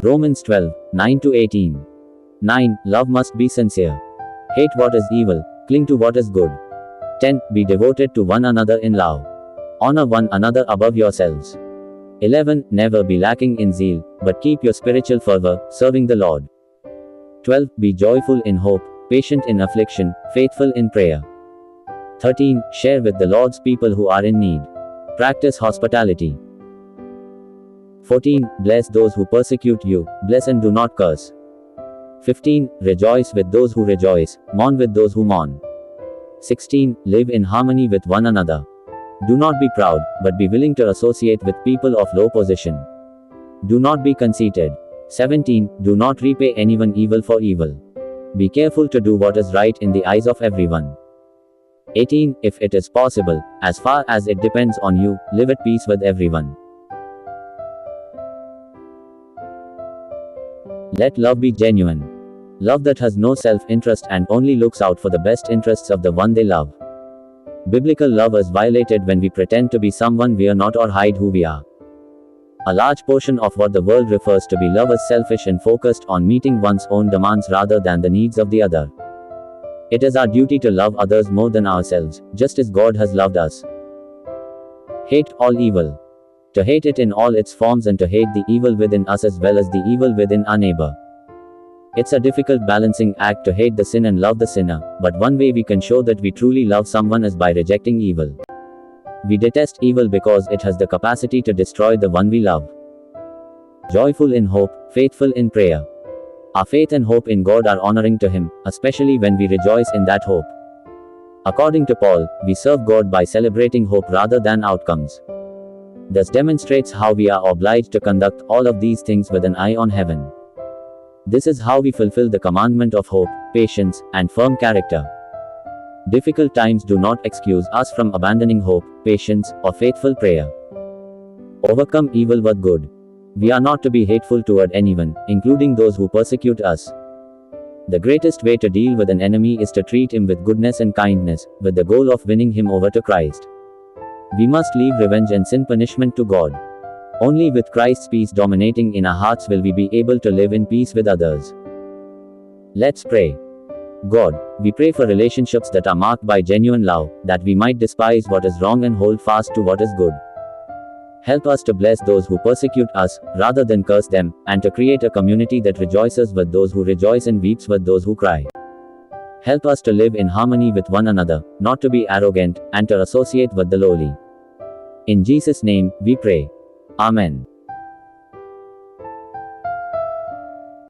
Romans 12, 9-18. 9. Love must be sincere. Hate what is evil, cling to what is good. 10. Be devoted to one another in love. Honor one another above yourselves. 11. Never be lacking in zeal, but keep your spiritual fervor, serving the Lord. 12. Be joyful in hope, patient in affliction, faithful in prayer. 13. Share with the Lord's people who are in need. Practice hospitality. 14. Bless those who persecute you, bless and do not curse. 15. Rejoice with those who rejoice, mourn with those who mourn. 16. Live in harmony with one another. Do not be proud, but be willing to associate with people of low position. Do not be conceited. 17. Do not repay anyone evil for evil. Be careful to do what is right in the eyes of everyone. 18. If it is possible, as far as it depends on you, live at peace with everyone. Let love be genuine. Love that has no self-interest and only looks out for the best interests of the one they love. Biblical love is violated when we pretend to be someone we are not or hide who we are. A large portion of what the world refers to be love is selfish and focused on meeting one's own demands rather than the needs of the other. It is our duty to love others more than ourselves, just as God has loved us. Hate all evil. To hate it in all its forms and to hate the evil within us as well as the evil within our neighbor. It's a difficult balancing act to hate the sin and love the sinner, but one way we can show that we truly love someone is by rejecting evil. We detest evil because it has the capacity to destroy the one we love. Joyful in hope, faithful in prayer. Our faith and hope in God are honoring to Him, especially when we rejoice in that hope. According to Paul, we serve God by celebrating hope rather than outcomes. This demonstrates how we are obliged to conduct all of these things with an eye on heaven. This is how we fulfill the commandment of hope, patience, and firm character. Difficult times do not excuse us from abandoning hope, patience, or faithful prayer. Overcome evil with good. We are not to be hateful toward anyone, including those who persecute us. The greatest way to deal with an enemy is to treat him with goodness and kindness, with the goal of winning him over to Christ. We must leave revenge and sin punishment to God. Only with Christ's peace dominating in our hearts will we be able to live in peace with others. Let's pray. God, we pray for relationships that are marked by genuine love, that we might despise what is wrong and hold fast to what is good. Help us to bless those who persecute us, rather than curse them, and to create a community that rejoices with those who rejoice and weeps with those who cry. Help us to live in harmony with one another, not to be arrogant, and to associate with the lowly. In Jesus' name, we pray. Amen.